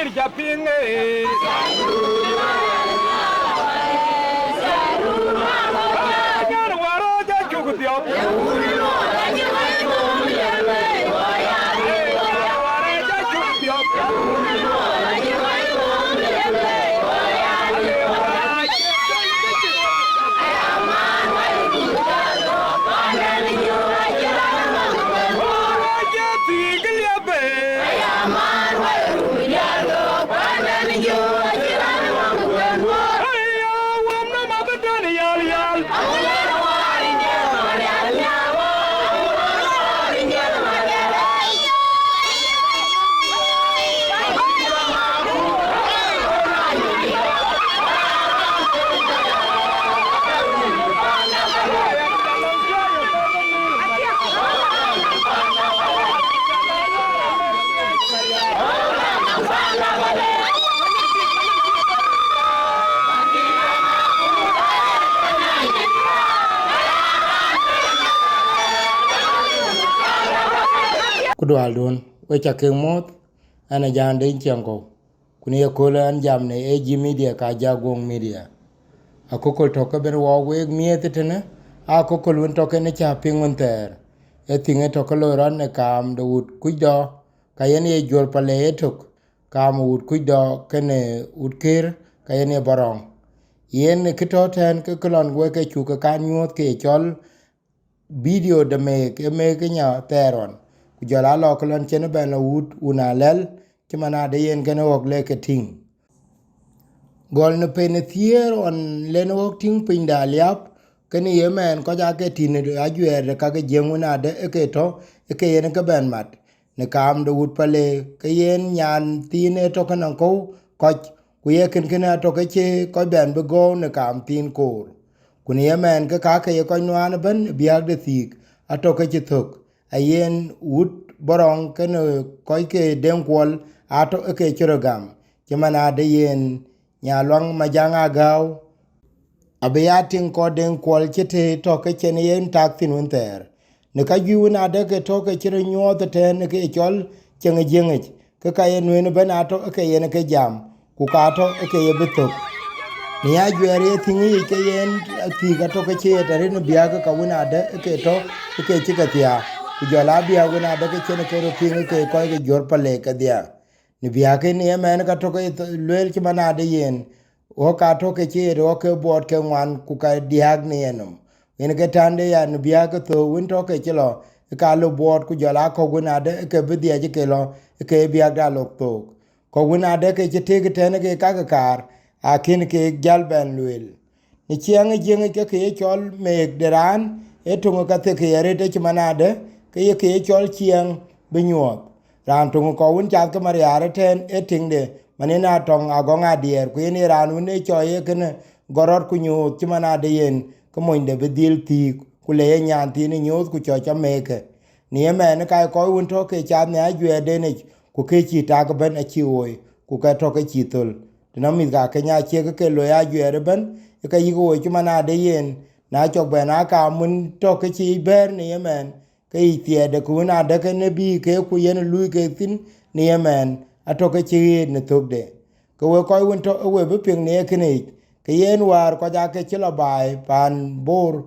Kheer Japing Kudwal don we chakeng mot ana jande inchango kuni kola an jamne AG media ka jagong media akokol to ka ben wo we miete tene akokol won to ne cha pingun ter e tinge to ko ran ne kam do ut kuido ka yen ye jor pale etok kam ut kuido kene ut Kheer ka yen ye Borong yen kito ten ke kolon we ke chu ka nyot ke chol video de me ke nya teron kujala lo kolon chen ben la ut unalel chimana de yen gene wok le ke ting gol ne penethier on len wok ting pinda liap kene yemen ko ja ke tin de ajuer ka ke jenguna de ke to ke yen ke ben mat ne kam de ut pale ke yen nyan tin e to kan ko ku ye ken to ke che ko ben be go ne kam tin kor kuni yemen ke ka ke ko nwan ben biag de thik atoke chithok ayen ut Borong ken ko ke Deng Kuol ato ke chirogam chimana de yen Nyaluak Majak Agau abiyatin ko Deng Kuol chite to ke chen yen tak tin unter ne ka yu na de ke to ke chiro nyo de ten ke chol chen jenge ke ka yen wen ben ato ke yen ke jam ku ka to ke ye bitok ni a jwere tingi ke yen ti ga to ke che tare ne biaga ka wona de ke to ke chi ka tia ku jola biaga wona de ke chen ke ro tingi ke ko ke jor pale ka dia ni biaga ni men ka to ke lel chi mana de yen o ka to ke che ro ke bot ke wan ku ka diag ni enom en ke tande ya ni biaga to won to ke chilo ka lo bot ku jola ko wona de ke bi dia ke lo ke biaga lo to ko wona de ke che te ke tene ke ka kar akin ke galben luel ni chiang jeng ke chol meg deran etungo ka te ke yare te manade ke chol chiang binyot ran tungo ko un chat ke mariare ten etingde manina tong agonga dier ku ni ran un e choye ken goror ku nyot manade yen ko monde bedil ti ku le nyan ti ni nyot ku cho cha meke ni men ka ko un to ke chat ne ajwe de ne ku ke chi ta ko ben a chi oy ku ka to ke chi tul dinamit ga kenya che ke lo ya jere ben ka yigo chumana de yen na chok be na ka mun to ke chi ber ni yemen ke tie de ku na de ke ne bi ke ku yen lu ke tin ni yemen ato ke chi ne tok de ko we ko won to we be ping ne ke ni ke yen war ko ja ke chilo bai pan bor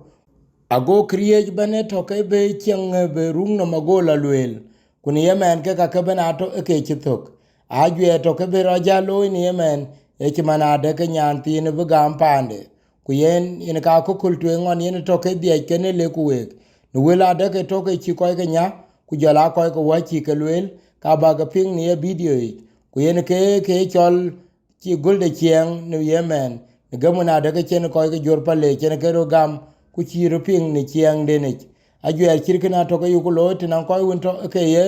ago kriej bene to ke be cheng be rung no magola luel kun yemen ke ka ben ato ke chi tok ajwe to ke be roja lo ni yemen e chi manade ke nyan tin be gam pande ku yen in ka ko kultu ngon yen to ke die ke ne le ku we no wela de ke to ke chi ko ke nya ku jala ko ko wa chi ke luel ka ba ga ping ni video ku yen ke chol chi gulde chieng ni yemen gamuna de ke chen ko ke jor pale chen ke ro gam ku chi ro ping ni chieng de ne ajwe chirkina to ke yu ko lo tin ko won to ke ye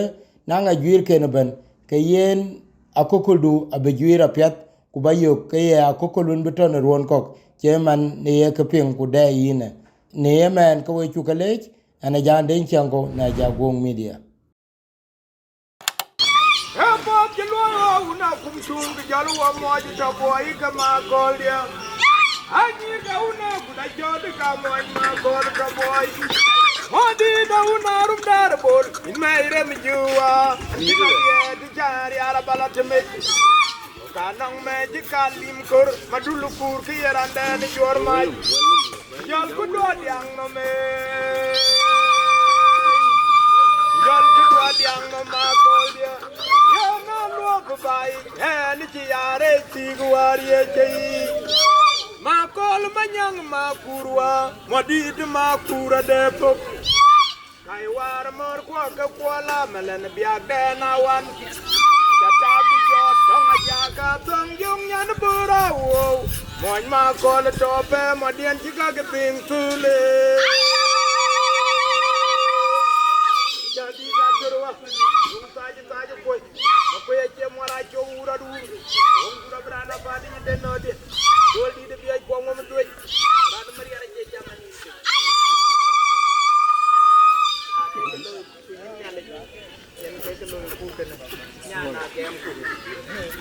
na nga jwir ke ne ben ke yen akokoldu abejwira pyat kubayo ke ya kokolun beton ron kok cheman ne ye keping ku de yine ne yemen ko we chukalech ana jande chango na jagong media Bob Jalo, una kumshun, Jalu, Moji, Taboy, Kama, Golia. I need a una, but I got to come on my God, Taboy. What did I una of that board? In my remedy, you are the carry Arabella to make. kanang meji kalim kur madulu kur ki yarande ni jor mai jol ku do diang no me jol ku do diang no ma ko dia yo no lo ku bai ni ci yare ti gwar ye chei ma kol manyang ma kurwa modid ma kura de pok kai war mor ko ka kwala melen biak de na wan ta bi jo dong ja ka tong yung nyan bura wo mon ma kol to pe mo dien ci ka ke ping tule jadi ga jorwa yung ta ji koy ma ko ye che mo ra jo ura du on dura brana ba di de no de dol di de bi ay ko mo doy ba de Mariar Akec jamani Nyana kem ku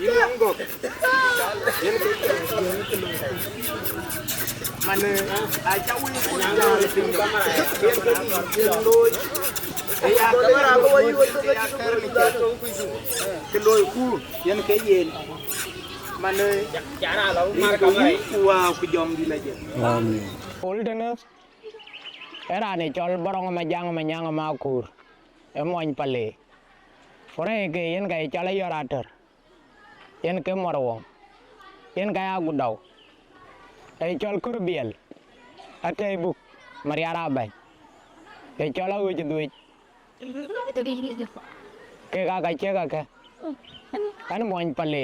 yang go yang mana aja wi ku jare ting yang loy ya kamera ko wi ya ke loy ku yang ke yen mana jara lo ma kamera ku ku jom di la je amin Oldena era ne chol borong ma jang ma nyang ma kur e moñ pale fore ke yen kay chala yorater yen ke morwo yen kay agudaw ay chol kur biel atay buk mariara bay e chola wuj duj ke ga che ga ke kan moñ pale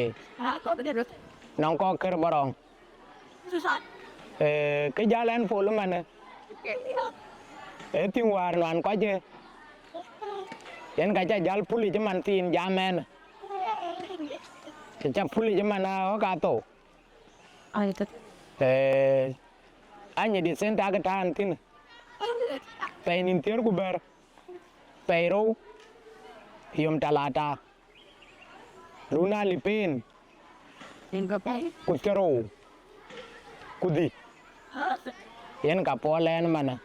nong ko ker borong cái giá lên phụ lắm anh tiếng hòa loạn quá chứ cái giá phụ lý cho mình tin giá men chắc phụ lý cho mình ở cả tổ Anyidi Centre cái tan tin tay nín tiếng của bờ pero yom talata luna lipin Kuchdok kudi yen ka polen mana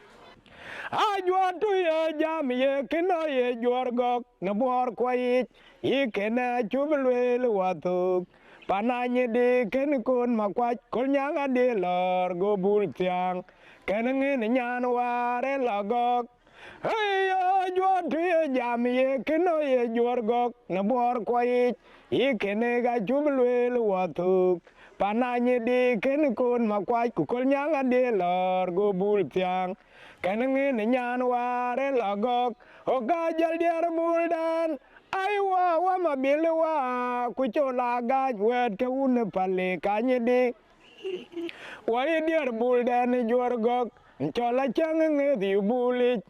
ajwa tu ye jam ye kino ye jorgok na bor kwai ikena chublwel watu pananye de ken kon makwa kol nyanga de lor go bul tiang ken ngin nyan ware lagok hey ajwa tu ye jam ye kino ye jorgok na bor kwai ikene ga chublwel watu pananye de ken kon makwai ku kol nyanga de lor go bul tiang ken ngin nyan ware lagok o ga jal der buldan aiwa wa mabilwa ku chola ga wet ke un pale kanye de wa der buldan jorgok chola chang ngi bulit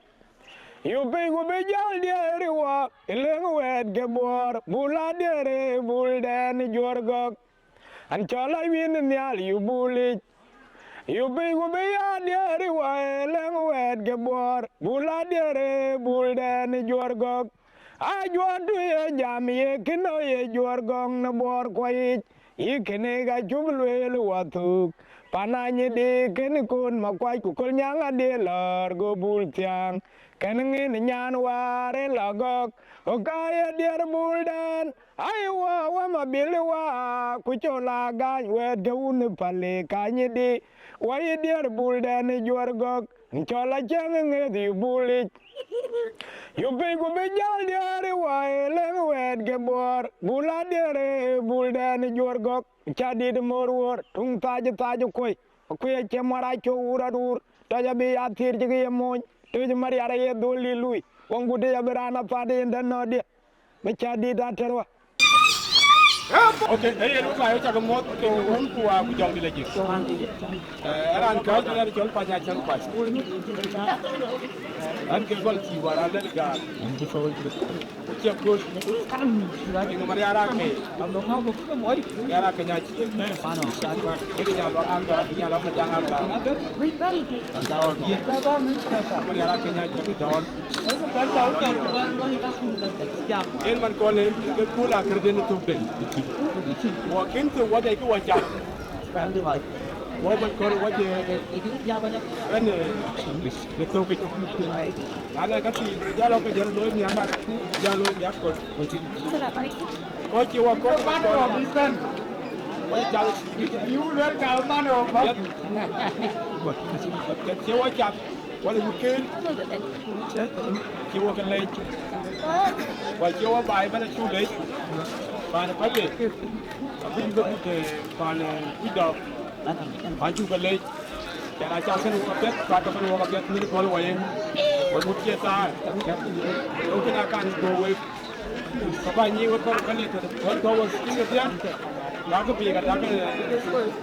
yu be go be jal der wa leng wet ge bor bula der buldan jorgok an chola win nyal yu bulit yu be go be ya der wa leng wet ge bor bula der buldan jorgok a jwan du ye jam ye kino ye jorgong na bor kwai ikene ga jublwel watuk pananye de ken kon makwai ku kol nyanga de lor go bul tiang ken ngin nyan ware lagok o ga ye der buldan aiwa wa mabilwa ku chola ga wet ge un pale kanye de wa ye der buldan jorgok chola chang ngi bulit you be go be jal der wa leng wet ge bor bula der buldan jorgok chadi de morwor tung taje koy ko ye chemara cho uradur taja be athir je ye moñ to Mariar ye doli lui wongu de yabrana pade ndanno de me chadi da terwa Okay, hey, lu ka yo cha mo to won ku wa ku jong di la jik. Ran ka ju la chol pa ja chang pas. An ke gol ci wala la ga. An ci fawal ci. Ci ko la ni Mariar Akec. Am do ko ko moy. Mariar Akec nya ci. Pa no. Ko nya lo an do nya lo ma jangal ba. Dawon. Mariar Akec nya ci dawon. En man ko le ko la kër den to de. Wa kente wada ki wacha kan di mai wa ba ko waje ya ba ne ane le to ke ala ka ti ya lo ke jero do ni ama ya lo ya ko ko ti wa ko ba ko Why jalo? You learn how man of Che wa chap. Wala wukel. Che wa kan lej. Wa che wa bai bana chu lej. Bana pate. Abin go ke bana Kuchdok. Ban chu kan lej. Cara cha kan ko pet, ba ka ko pet ni ko wa yen. Wa mut che sa. O kina kan go we. Ka ba ni wa ko kan ni ko wa skin dia. Lá que pega, tá que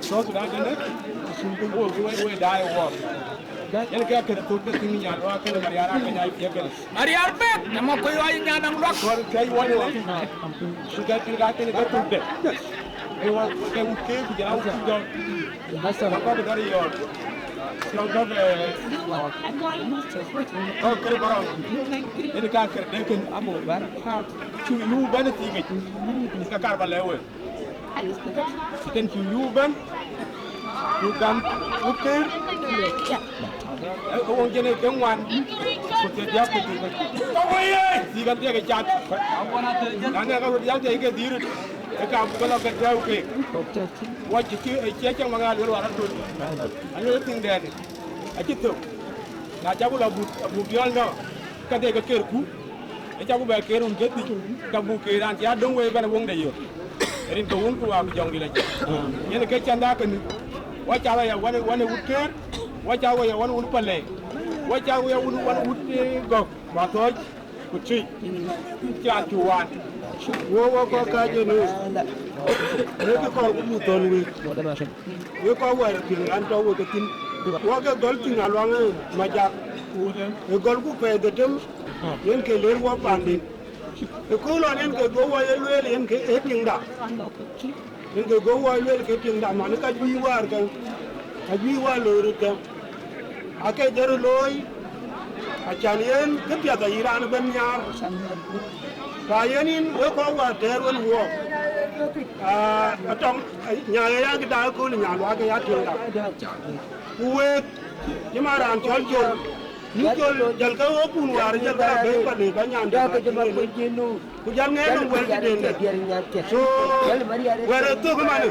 só tu dá entender? O dai o ele quer que tu te tinha já lá que Mariar Akec Aciek Mariar Akec, nama ko yo ay nyanang lok. agora tem o olho lá. Sudah tinggal que ele quer tu te. Eu que o que já o Kuchdok. Mas só para dar yo. Não dá oh que Borong. Ele quer que deken amo bar. Chu lu ban ti ke. Ska kar ba lewe. Sitten chu lu ban. Lu kan ukir. Ông trên này tiếng ngoan, một cái giáp thì gìกันที่cái chặt, anh em có giáp thì cái gì rồi, cái cam cái lo cái treo kì, qua chỉ chia trong mga lúa là thôi, anh ấy tiếng đèn, anh chỉ tục, là cháu cũng là bụt giòn đó, cái này cái kia cũ, cái cháu cũng về kia luôn chết đi, cái bụt kia đang chỉ đúng với bên vùng đây rồi, nên tôi uống qua cái dòng đi là, nhưng mà cái chân đó cái, qua cháu là qua bụt kia. Why are we one wood pale? Why are we one wood go? But what could see? Can't you want? Wo ko ka je no. Ne ko mu ton wi. Yo ko wa tin an to wo ke tin. Wo ke gol tin alwang majak. E gol ku pe de tem. Yen ke le wo pandi. E ko lo nen ke go wa ye le yen ke e tin da. Yen ke go wa le ke tin da man ka bi war ka. Abi wa lo ru ka. Ake jaru loy achanien kepia ta iran ben nyar kayenin we ko wa ter won wo atong nya ya ki da ko nya lo ga ya tin da we ni maran chol jol ni jol jal ka wo pun war jal ka be pa ni ka nya da ka jama ko jinu ku jam ne no wel ki den so were to ko man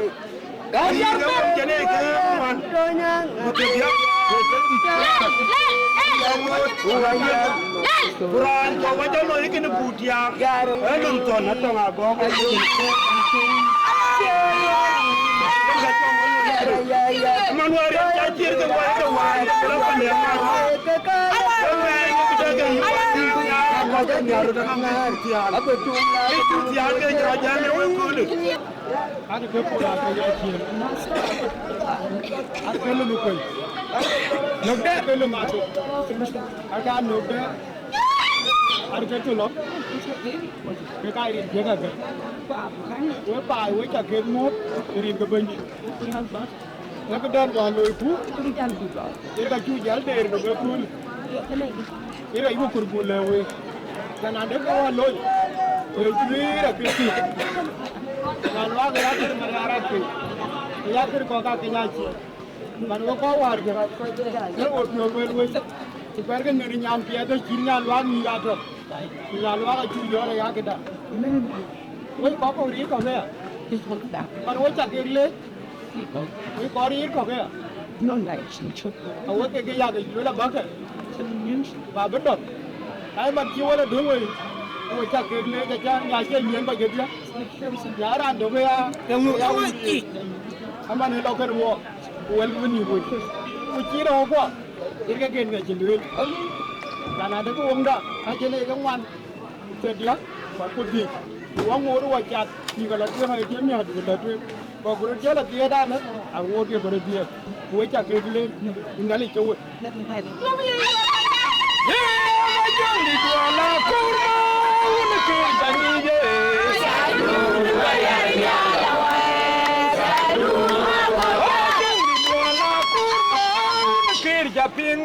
ka jam jene ke man ku te ya Quran ko wajo lo ikene butia elum ton atong ago Manuari jajir ke wa ke wa ko pande ma ko nyaru da ngar tian abe tian ke jajane we ko ni ada ke ko ka ya chi ada lu ko nokda pelu mato aga nokda ada tu lo ke kai rin je ga we pai we cha ke mot rin ke ben na ke dan wa lo ku e ka chu jal der no ke ku e ra ibu kur bu le we kana de ko wa lo e ju ra ke ti na lo ga ya ke Mariar Akec ya ke ko ka ke nya chi man wo ko war ke ne wo no we ti par ke ne nyam pia to chi nya lo ni ga to nya lo ga chu yo ya ke da we ko ri ko ne man wo cha ke le we ko ri ko ke no lai chi chu wo ke ya ke yo la ba ke ba ba do ai man chi wo la du we wo cha ke le ke cha nya che nyen ba ke dia ya ra do ke ya ke mu ya wi aman ne lo ke wo well when you would chỉ đâu quá cái gen người chỉ lưới là nó có uống đó hay trên này có ngoan tuyệt lắm và cột gì uống ngô nó chặt thì gọi là tiêu hay tiêu nhiều thì là tiêu và cột chết là tiêu đa nữa à ngô tiêu cột tiêu cuối chặt cái lên chúng ta lấy châu Japing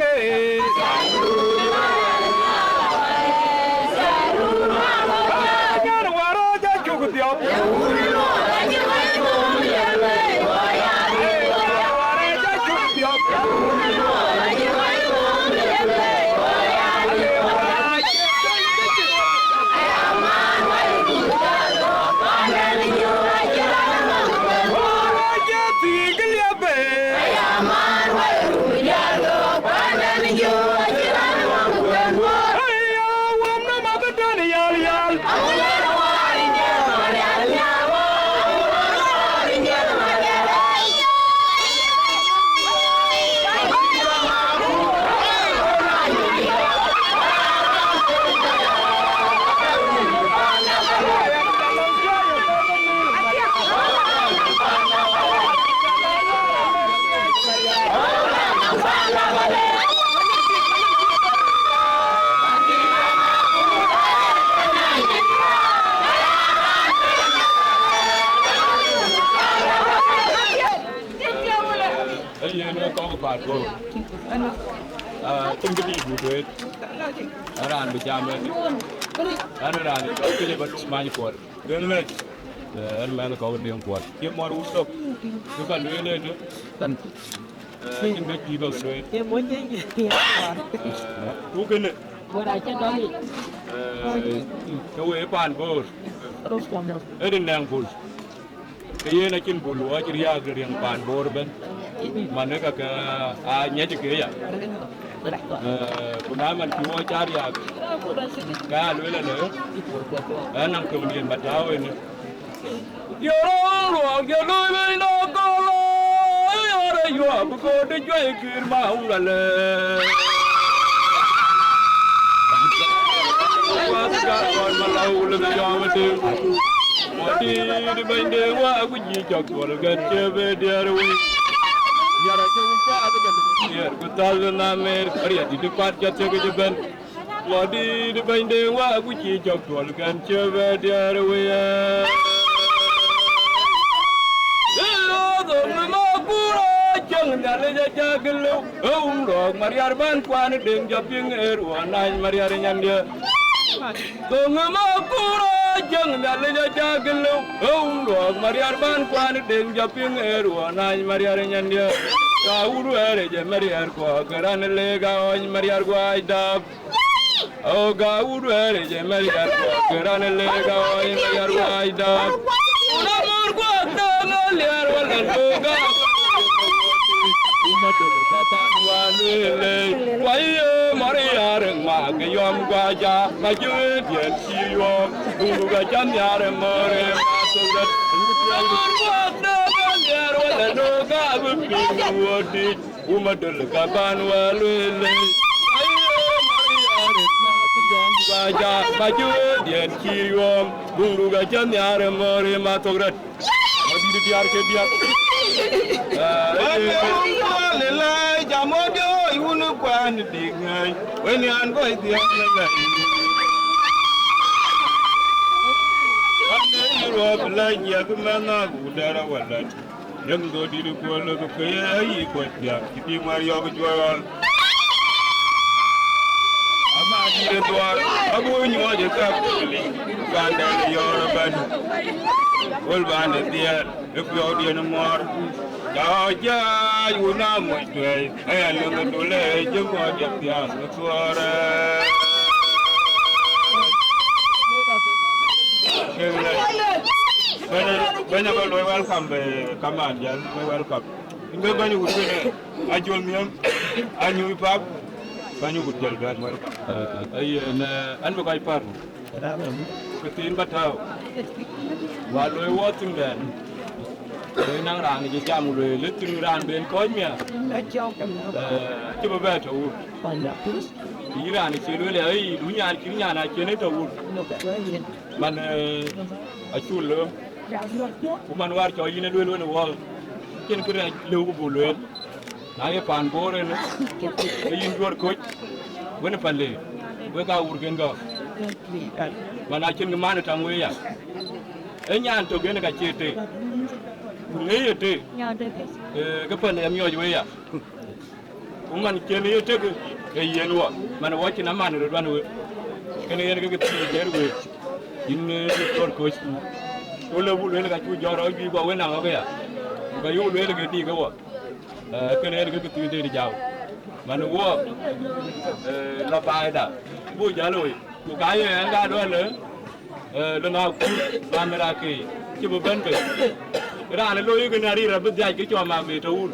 có phạt cô tung cái gì cũng được anh bị chạm lên anh ra thì có cái gì vẫn mang đi quật đến lên anh mang có cái đường quật kiếm món uống sốc cứ cần đưa lên nữa cần cái gì vào rồi em muốn cái cú cái này vừa đại chân đó đi cái quế pan bor ở đây nàng bul cái gì này chín bul hóa chỉ riêng cái riêng pan bor bên mà nó cái nhảy cái gì kuna man kiwo cari ya ka lwela le ana kumdien batawe ne yoro ke lwe no kolo yoro yo ko de joy kir ma ulale waska kon malaul be yamate modi de bende wa ku ji jok wal gatte derwi yara jom pa adagan yer ko tal na mer ariya di depan jate ke jeban wadi de bende wa ku ci jok tol kan chebe derwi lo do ma puro jang dale ja jaglo ro mariar ban kwan deng japing wa nan mariar nyandia do ma puro jang dale ja jaglo ro mariar ban kwan deng japing wa nan mariar nyandia Gauru ere je mariar ko garan le gaon mariar ko aidab o gauru ere je mariar ko garan le gaon mariar ko aidab una mor ko ta liar wala ga uma to ta wanele waye mariar ma ke yom gwaja ma ju dien si yom dungu ga jam yar more ma to ga Wadi umadul kaban walule ayo mariar ma jom baja baju dien kiom buru gajan yar more ma tograt madi diar ke diar lele jamodo iunu kwan dingai weni an go diar ngai ane ro blanya kumana gudara walat yang do di ko lo ko kay ko dia kiti mario ko joyol ama di redwar abu nyo je ka li ganda yoro ban wol ban dia e ko dia no mor ja ja yuna mo toy ay lo do le je ko je dia no suara banyak kalau welcome be kaman jan welcome ingbe banyak udah ne ajol miam anyu pap banyak udah dan welcome ay na an ba kai par ketin batau waloi woting dan rồi năng ràng thì cha một người lướt từng ràng bên coi mía chứ bao giờ thầu ý ràng thì chơi đôi lấy đúng nhà này chơi nấy thầu mình ở chuột lớn của mình qua chơi gì nấy đôi luôn rồi trên cái này lưu của bù luyện nãy phản bố rồi cái gì đuổi coi với nó phản lì với cao uổng kiên gò mà nãy trên cái má nó trăng với à ấy nhà anh tụi cái này cái chơi tê nghĩ tê cái phần này em nhoi với à cũng mình chơi này tê cái gì nữa mà nó watch nó mà nó đoán rồi cái này cái chơi rồi in con coach tôi lâu luyện cái chú giờ rồi đi qua bên nào cái à cái yêu luyện cái gì cái what cái này cái tuyến đi giàu mà nó qua là bài đó vui giá rồi của cái này ra đó nữa lần nào cũng làm ra cái chứ bộ bên cái ra là lôi cái này đi là bây giờ cái cho mà về trâu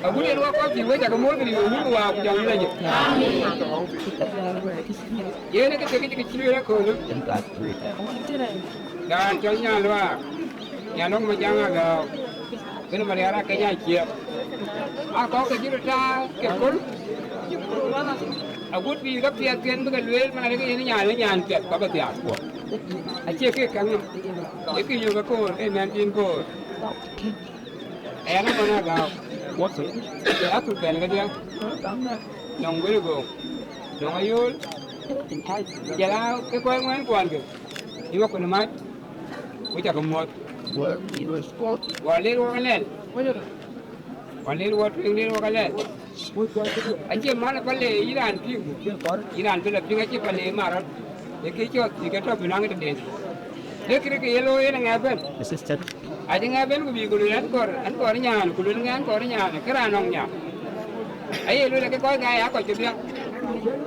Aku ni luar kau jiwa jaga mul beri ulu luar aku jangan lagi. Ye ni kecil ya kau tu. Dan contohnya luar, Nyaluak Majak Agau, ini Mariar Akec Aciek. Aku kecil dah kekul. Aku pergi ke tiap-tiap bukan luar mana lagi ini nyantet apa tiap aku. Aciek ke kami, itu juga kau, nanti kau. Ayah mana Agau? Aku kan kerja, nong berigo, nong ayul, jalan ke kau yang kuan ke, ibu aku nama, kita kemot, walir wakalel, wakalel, aje mana palle Iran tu lebih aje palle marat, ekicot, ekicot binang itu deh, dekir ke yellow yang ngaben. Ada ngaben ku bi kululan kor nyan kulungan kor nyan keranong nya ai lu lagi koi ngai aku cubia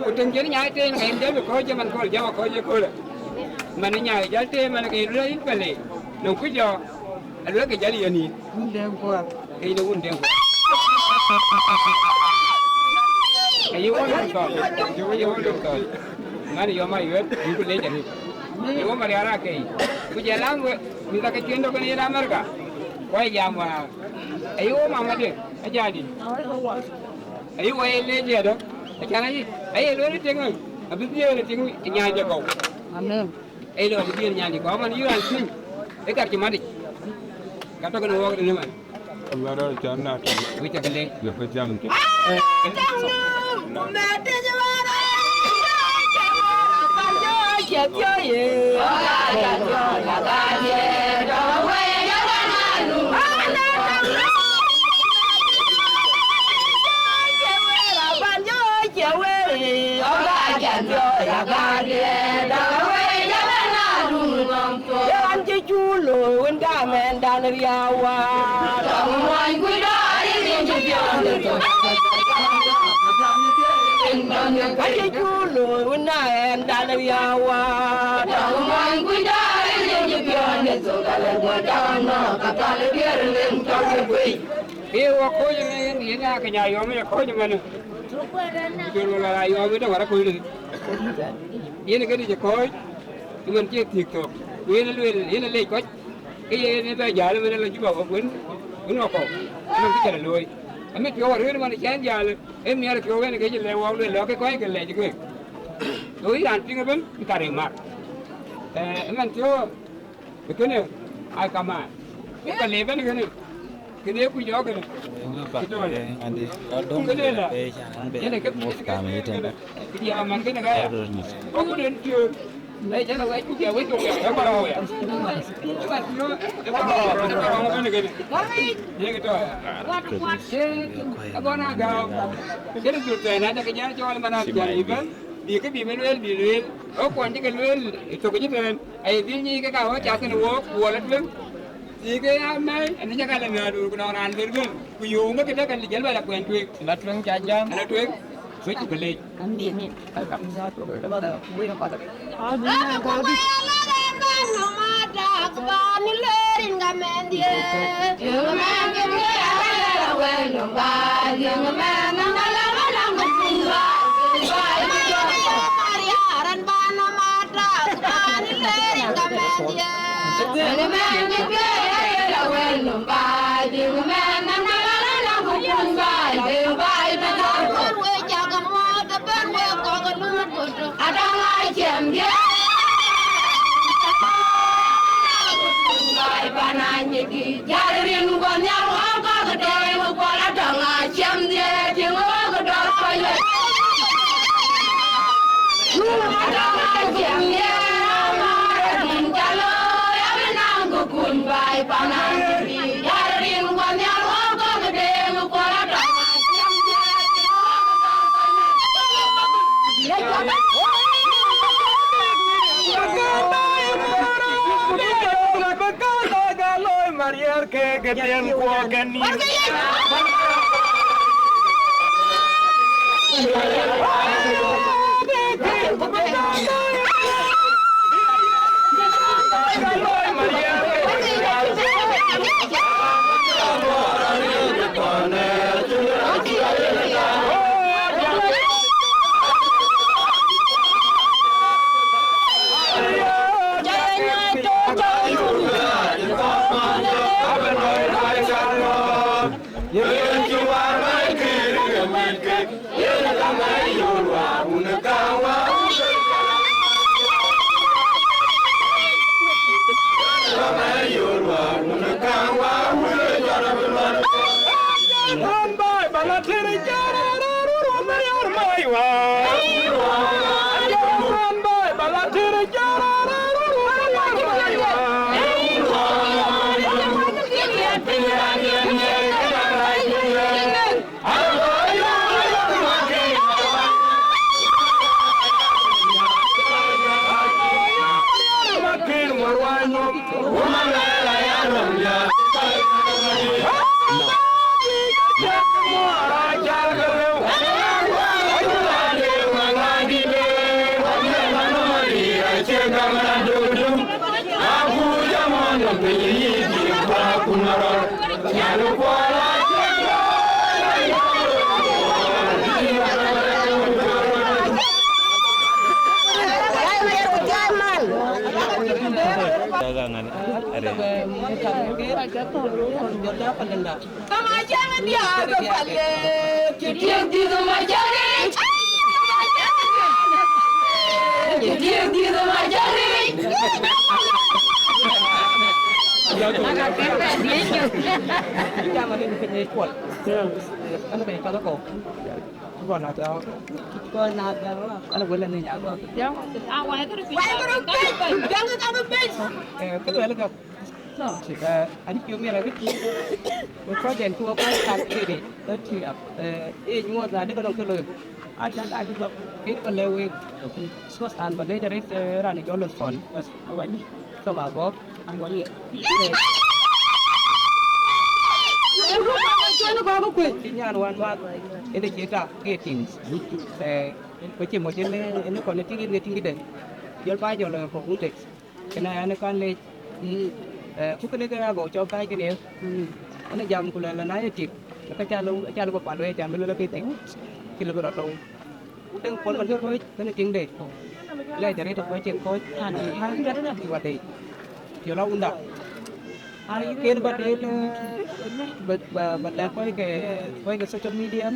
kutung jadi nyai te ngai dia ko jaman ko jawa ko je ko mana nyai jalte mana ke lu in pale no ku jo lu ke jali yani undeng ko ai lu undeng ko ai yo ko mana yo mai yo ku le jadi yo Mariar Akec ku jalan kita kecil kan ini Amerika, kau jam mana? Ayo mama deh, aja di. Ayo kau lele ada, jangan aja. Ayo lu ni tengok, abis dia ni tengok nyanyi kau. Amen. Ayo abis dia nyanyi kau, mana you ansing? Dekat cuma di. Kata kau nak ni mana? Ada jana. Kita kene. Lepas jam. Aje chulo una en dalawiawa Tawman kuidare je pione so kala wadana katale bierlen tawwe Ewa ko ni na kanya yo me ko ni manu Jolo la yo me da wara ko ni Yene ke je ko Tuan che TikTok yene le ko yene ba jale me la juba ko gun ko ko ni ke la loy Ame kyo wa rene man chen jale em ni ara kyo ne ke le wa le lo ke ko ke le ji ko Doi ran ping ben kare mak man kyo ke ne ai kama ke le ben ke ne kene ku jo ke andi dong ke la pe chan be yene ke mos ka me ten ki ya man ke ne ga ko ku den tyo Đây chắc là cái chú kia với chú kia nó bao rồi. Các bạn nó bao cái này. Đây cái trò. Các con nào gạo. Cái này chuột về này cái giá cho mà nào chạy với. Vì cái bị bị luyện. Ở còn cái luyện tôi cái này. Ai tí như cái gạo chả cái nó bùa lắm lắm. Thì cái này anh chắc là người đủ nó ăn được luôn. Cứ dùng cái đó cái gì là quen tuyệt. Là tuyệt chả chăng. Là tuyệt. Với chụp cái này. Anh đi nè. Cảm giác rồi đó bắt đầu vui nó có được. Bye. cái Deng Kuol cái ni dagangan ada Sama jangan dia kebalik. Dia di rumah jadi. Dia di rumah jadi. Agak keren dia. Jangan ini punya kuat. Ano ba yung ko? Bukan ada. Bukan ada. Ano boleh ni aku. Yang awal itu jangan kamu bes. Kedua lagi. Jika ada kami lagi. Projek tu apa tak kiri. Tapi semua ada kalau kalau ada sebab itu lewe. Suasana pada dari rani jualan phone. Awak ni sebab apa? Awak ni. Nhà hoàn toàn ini kita getting macam macam ini kalau tinggi tinggi deh jual pai jual pokok deh kena ini kan le kita ni kan agak jauh pai kini ini jam kuliah lah naik cip kita jalan berapa dua jam dulu lebih teng kilo berapa Deng Kuol kan jual kena tinggi deh le jadi tu macam kau hari kita ni buat deh jual undang hari kira badai badai kau ke social media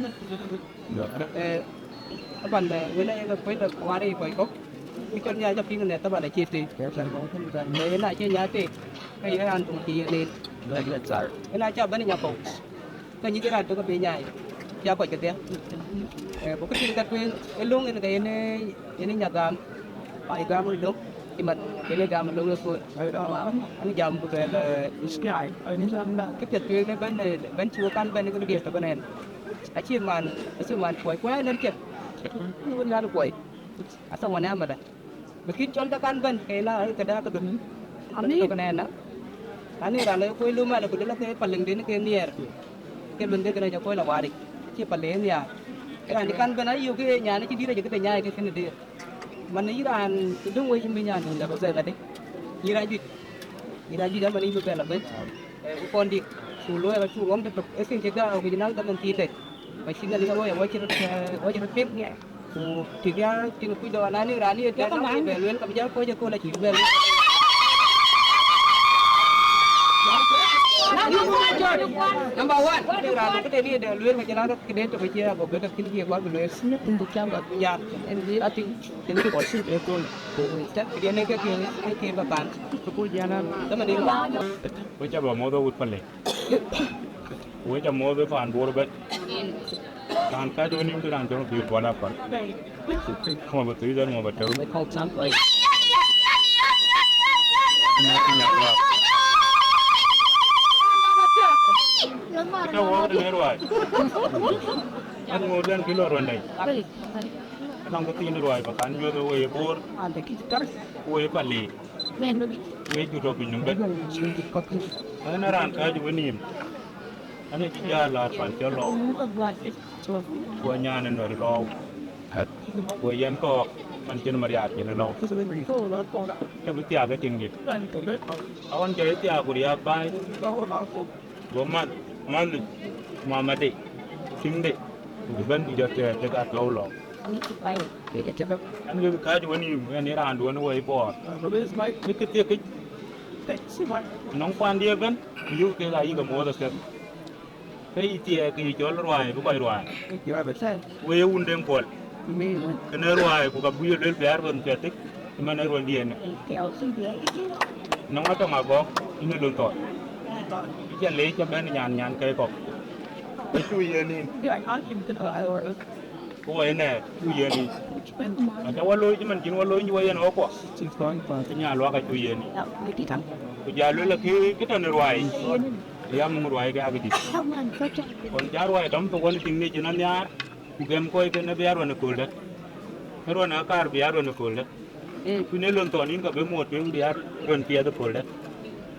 apa anda wilayah kau itu kuari kau ikannya aja pingin ya tapi ada ciri enak je nyate kayak antum dia ni enak aja bani nyapau kan ni kira tu kau benyai siapa kita bukan kita tu elong ini nyagam pak gam itu imat ini gam lu tu ini jam tu sky ini sana kita tu ni ban cuakan ban itu dia tu kan achievement kuai nanti ni pun lalu kuai asal mana mana mungkin contoh kan ban kela kada tu tu kan nak ani rale kuai lu mana kuai lah paling dia ni nier ke benda kena jago lah warik si paling ya kan kan ban ayu ke nyane ci dira je kita nyai ke kena dia mana iran dung wei mi nyan la ba la de iraju da mani be la ben upon di sulo ya su ngom de esin je ga oginal da man ti de ba singa li wa ci pep ni su ti ya ti ku do na ni rani da ma be luen ka ja ko je ko la ci be Number one, kita rasa kita ni ada luar macam mana kita tu macam apa kita kini dia buat luar sini untuk siapa ya, ini arti ini tu polisi betul. Dia ni ke bapan, sepuluh jalan, sama dia. Macam apa modal utpalai. Macam modal fan bor bet. Kan kau tu ni tu orang jangan biar wala pan. Mau betul dan mau betul. Kau sampai. Nyaluak. Kita orang dengar wai. Aku ngodan kilo rondai. Nang betul ni wai. Pakan juga wai bor. Wai pali. Wai juga bingung bet. Ana ran ka ju nim ana ji ya la fan cho lo ko nyane no lo ko yen ko man chen Mariar ke lo ke bi tia ga ting ni awan ke tia ku ya bai go man de ting de ban di jot te ka lo anh cái cái chỗ này anh ấy làm đồ nó vậy bỏ cái cái nóng quan đi bên ví cái là cái mua được cái cái chỗ rồi cái bài rồi quê un Deng Kuol cái nơi rồi của các bưu điện béo hơn cái tích mà nơi rồi điền nóng ở trong mà có ini lương tỏi cái lấy cho bên nhàn cây cọc cái chui này cái này chui nàyแต่ว่าลุยที่มันกินว่าลุยอยู่ยังเอากว่าที่นี่รัวกับตัวเย็นกูจะลุยละคือคิดว่าในรวยเลี้ยงมึงรวยก็เอาไปดิคนจะรวยต้องตัวคนจริงนี่จะนั่นยากูเกมก้อยเป็นนักเบียร์วันกูเลยไม่รู้นักการเบียร์วันกูเลยคุณเนี่ยลงตัวนี้กับเบียร์หมดเบียร์วันเบียร์ตัวกูเลย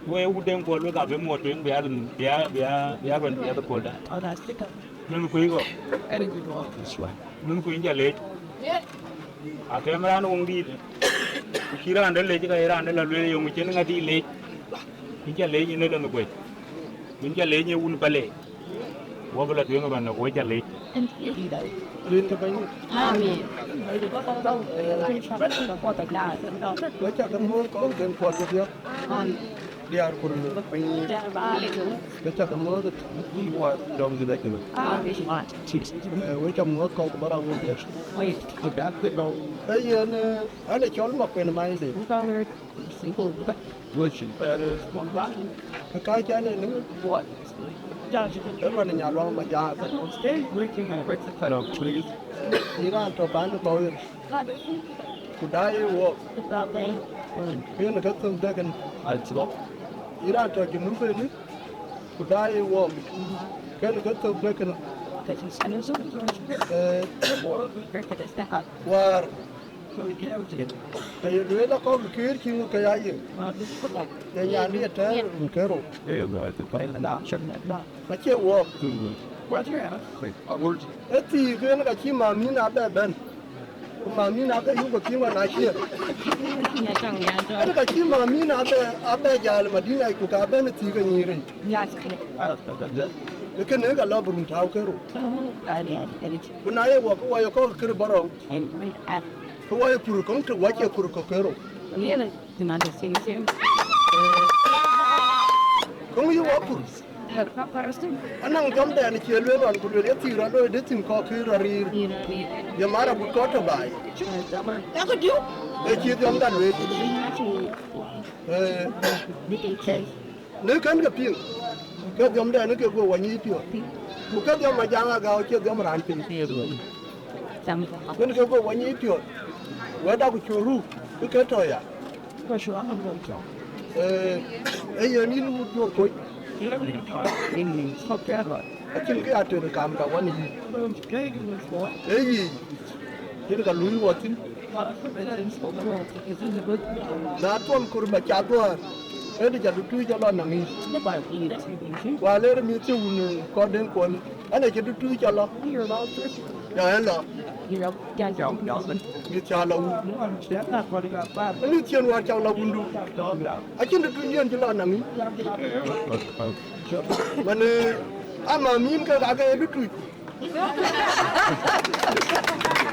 เว้ยอุดมกูเลยกับเบียร์หมดเบียร์วันเบียร์วันเบียร์ตัวกูเลยมึงคุยก็มึงคุยจะเล็กcamera nó không đi khi ra đến lấy cái ra đến là lấy dùng cái nó đi lấy những cái lấy như nơi đó nó quay những cái lấy như un pale qua cái là chuyện của bạn nó quay chặt lấy lên cái bánh với chặt cái món có tiền quạt được chưa đi ăn con nó bánh cái chặt cái món cái quạt trong cái đấy cái với trong nó câu bắt đầu được cái đã quyết đâu bây giờ anh ấy chọn một cái này thì vừa chỉ cái trái này nó quạt đó là Nyaluak Majak Agau đi ra cho bán được bao nhiêu cũng đã yêu cái này các thương gia cần đi ra cho chúng nó về nữa cũng đã yêu cái này các thương gia cần qua cái đứa nó có cái kia khi cái gì cái nhà đi thế cái rồi mà chưa uống ấy thì cái nó chỉ mà mình ăn được bên mà mình ăn cái dùng cái kia mà nói chuyện cái chỉ mà mình ăn được giờ mà đi này cũng cả bên thì cái gì rồi cái này cái lo bùn tháo cái rồi cái này uống có cái Borong cái quay puru công cái quay chơi puru cái rồi không yêu puru anh đang trong đây anh chơi lưới rồi puru đấy thì rồi đấy thì có cái rồi giờ mà là bút có cho bài để chơi trong đây lưới nếu cái pin cái trong đây nó kêu có quay như thế một cái trong mà giang agau chơi trong mà ăn pin cái kêu có quay như thế vậy đâu có churu cái thôi à ấy giờ ní nó mua coi chính cái áo được cảm cảวันนี้ấy gì cái cái lúi vào chính đã tuôn cột bạch chả tuôn ấy thì chả được chui cho lo nặng đi và lấy mình tiêu con Deng Kuol anh này chả được chui cho lo rồi anh lo như cha lâu như chuyện qua cha lâu bundu ở trên được duyên cho lo nặng mà nè anh mà min cái đứt chui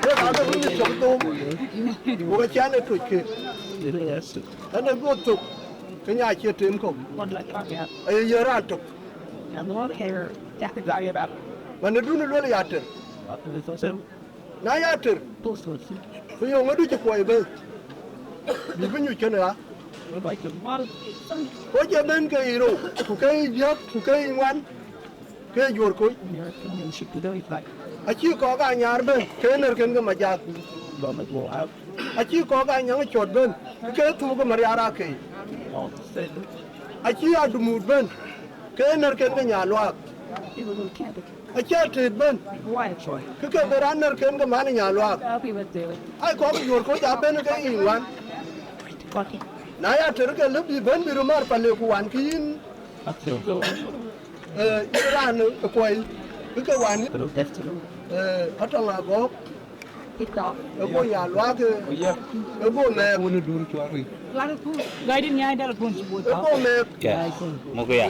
cái cái sống tôm của cái chén này chui kia anh này vô tục cái nhà chia tiền không ấy giờ ra tục mà nó đúng là giá trị nãy giá trị bây giờ nó đi chụp quay về bị bao nhiêu chuyện nữa có cho nên cái gì rồi cái giấc cái ngoan cái ruột coi chỉ có cái nhà bên cái nơi cái mà giặt chỉ có cái nhà cái chốt bên cái thu cái Mariar Akec chỉ ở đúng một bên cái nơi cái Nyaluak chỉ ở trên bên cái berang nơi cái mà Nyaluak ai có cái ruột coi ở bên cái ngoan nãy giờ cái lớp gì bên bị rumah paling kuan kin Iran cái quay cái quan ở trong là có ở bộ nhà loa cái ở bộ mẹ Gái đi nhai đã là phun bụi ở bộ mẹ Một cái à?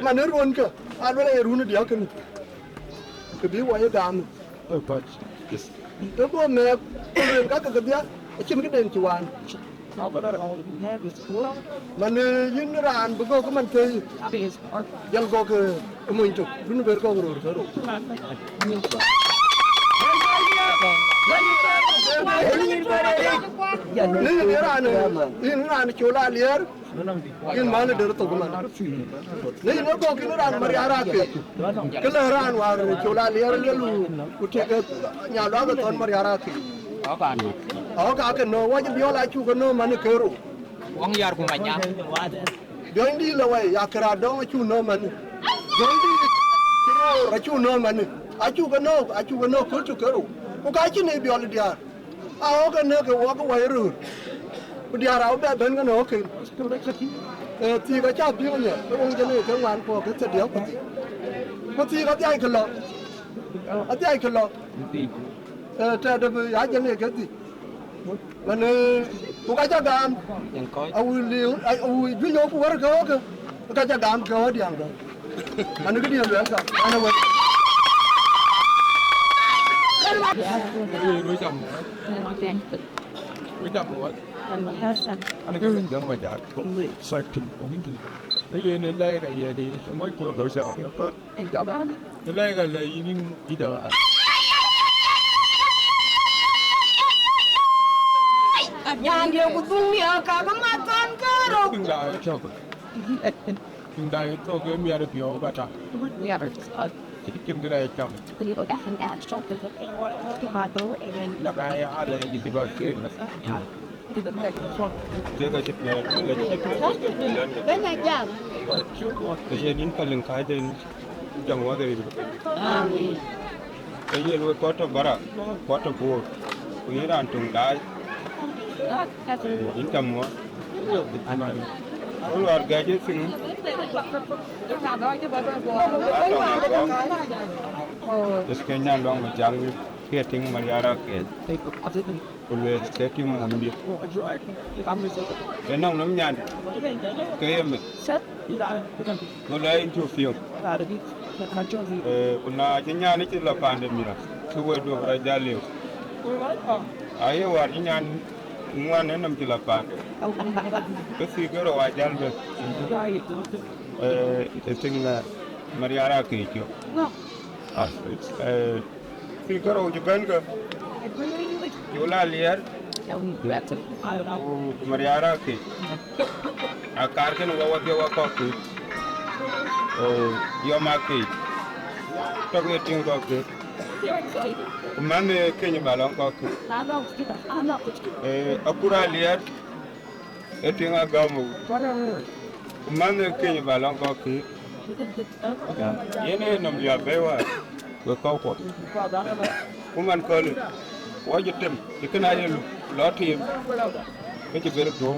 mà nó luôn cơ anh với lại run điều cái biểu quay đam ở bộ mẹ các cái kia chỉ cái đèn chuan mình những ran bữa có mình chơi yang có cái mình chụp run về có rồi ini ran chola liar in mana der to kuma ni no ko kin ran Mariar Akec kala ran war chola liar lelu uteke Nyaluak ga ton Mariar Akec ka ke no wa bi ola chu ko no man kero Wong yar ku manya. don di la wai ya kra don chu no man don di kro ra chu no man a chu ko no ko chu kero ko ka chi ne bi ola dia a ka ne ke wa ko wai ru dia ra ba ben ga no ke thì cái cha biết nhỉ cái ông cho nên cái ngoan của cái chất điếu có thì có ai cần lo ở ai cần lo cha được giá cho nên cái gì mà này của cái cha đam ông liu ông ví dụ của cái cha đam có đi ăn rồi anh cái điều đó sao anh ơi Với chồng anh cứ hướng dẫn mà trả cũng sai trình cũng như thế nên đây là về thì mới của đội sợ nên đây là những ý tưởng Yang dia kutumia kagamakan karo. tương lai cho tương lai tôi cái miếng được nhiều bà trả chỉ kiếm cái này chồng là cái ai là gì thì bà kia 제가 그게 인팔은 가야 되는 장화들이 이게 왜 quarter bara quarter four 그게 안 통다 인감 뭐 all our gadgets just kenya long majang getting Mariar Akec always setting on the cái nông nấm nhàn cái em nó lấy into field kuna chinya ni chila pande mira tuwe do raja leo ayo war nyan ngwan nam chila pande cái gì cái rồi ajal be ting Mariar Akec si cái rồi ben ka yola liar Mariar Akec akar ke no wa de wa ko ku yo ma ke to ke tin ko ke man ke ni balon ko ku akura liar etinga gamu man ke ni balon ko ku yene no ya bewa ko ko kuman ko wajitem ikana yelu lotim ke bere do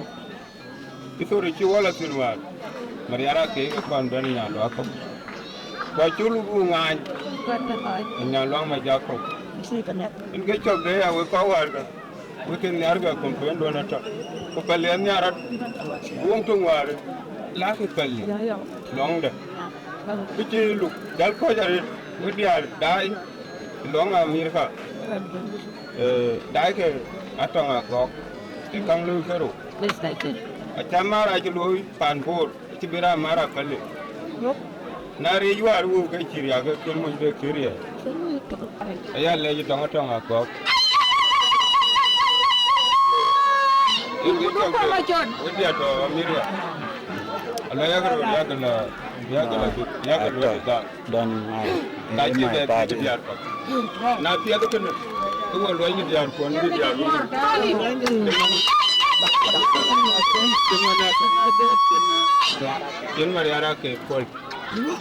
isori ci wala sinwa Mariar Akec kon ben Nyaluak ko ba chulu bu ngañ Nyaluak Majak Agau in ke chok de ya we ko war ga we ken yar ga kon ben do na ta ko pale nyara wong tung war la ke pale long de ci lu dal ko jare we diar dai long amir ka dai ke atanga ko ke kang lu kero acamara ci loy pan bor ci bira mara pale na re yuar wu ke ciria ga ken mo be ciria ya le ji tonga tonga ko ini ko ma jon dia to miria ala ya garo ya galo da Dan da ji be dia ko na pia ko ken ko lo ni dia ko ni dia Yen Mariar Akec Paul.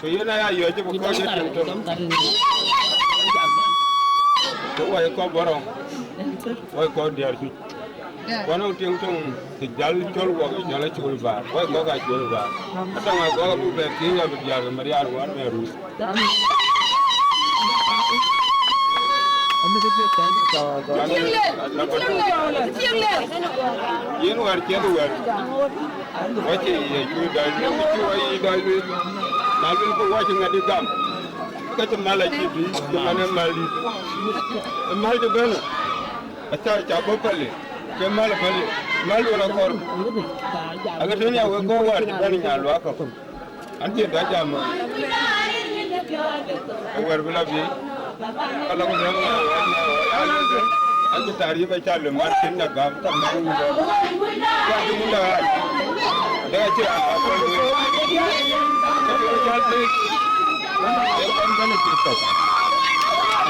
So yen ya yo je ko je to. Ko wa ko Borong. Wa ko diar fi. Wana uting tung ti jal chol wo ki jala chul ba. Wa go ga chul ba. Ata nga go bu be ki nga bi jal Mariar war me ru. Yen war ke do war. Wa ti ye ju da ni ti wa yi da ni. Na lu ko wa ti ngadi gam. Ka ta mala ji bi ko mane mali. Mal de bana. Ata cha bo pale. Ke mala pale. Mal wala kor. Aga tani ya go war bani Nyaluak ko. Anti da jam. War bila bi. Kalau ko dem aku tari ba chal martin na gam ta ma ni ya ju munda da ci a ko ko chal te e kon gane ci to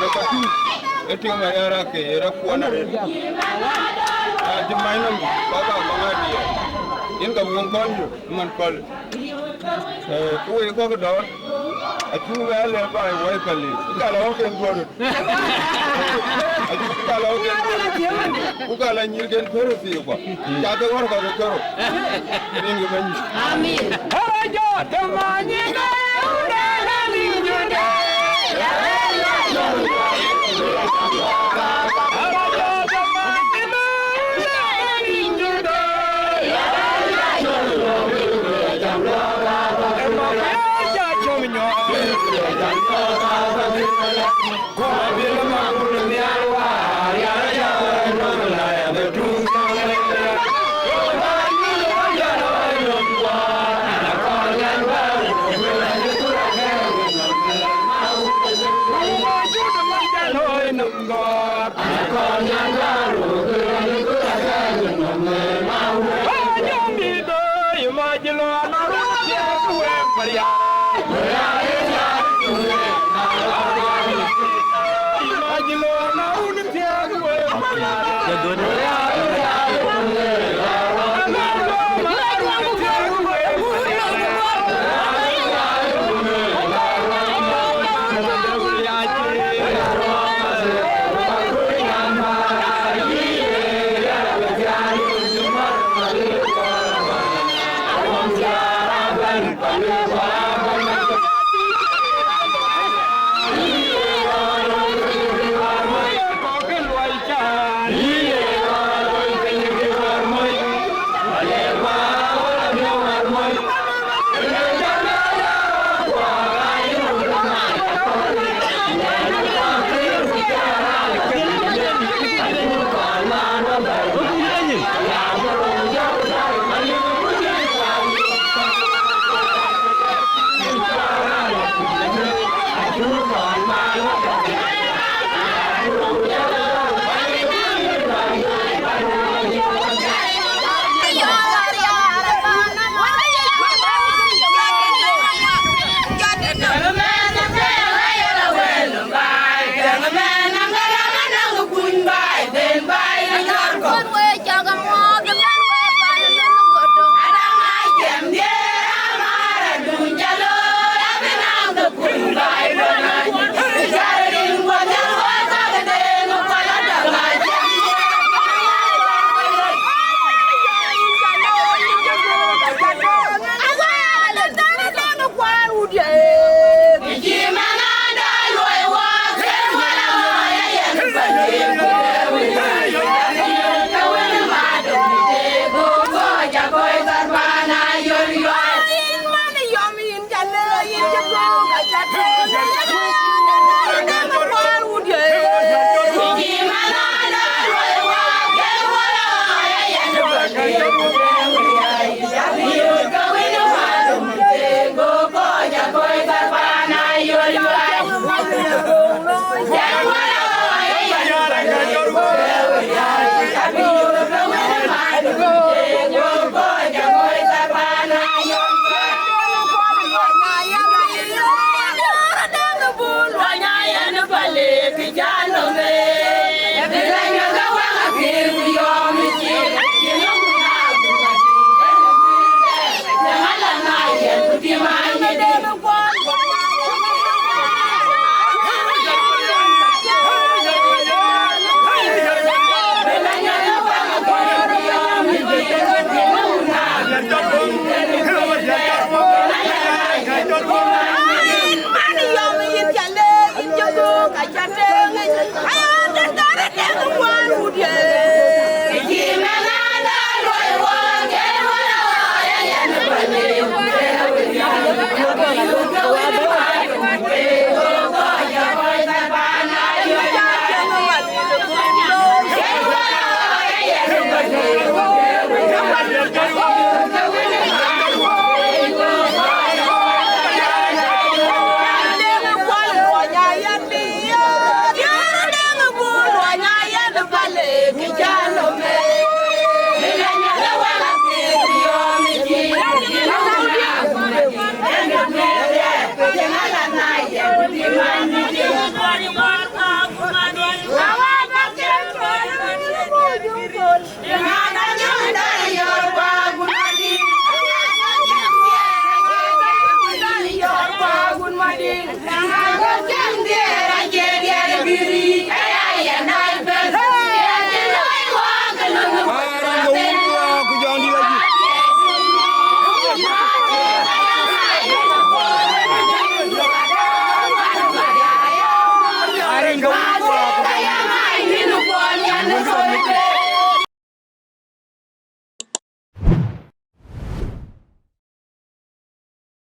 na ka tu e ti ma yara ke era ko na re a di mai no ba ba ma ni in ga won kon man kol ko e ko do a tu ga le ba wai pali ka la ko ngor kalau bukan la nyirgen pere fi ko jaga war ko ko ningi ban amin harajo tamani na ure la ninjude harajo tamani na ure ninjude ya chominyo ko bil ma kun miarwa Yeah.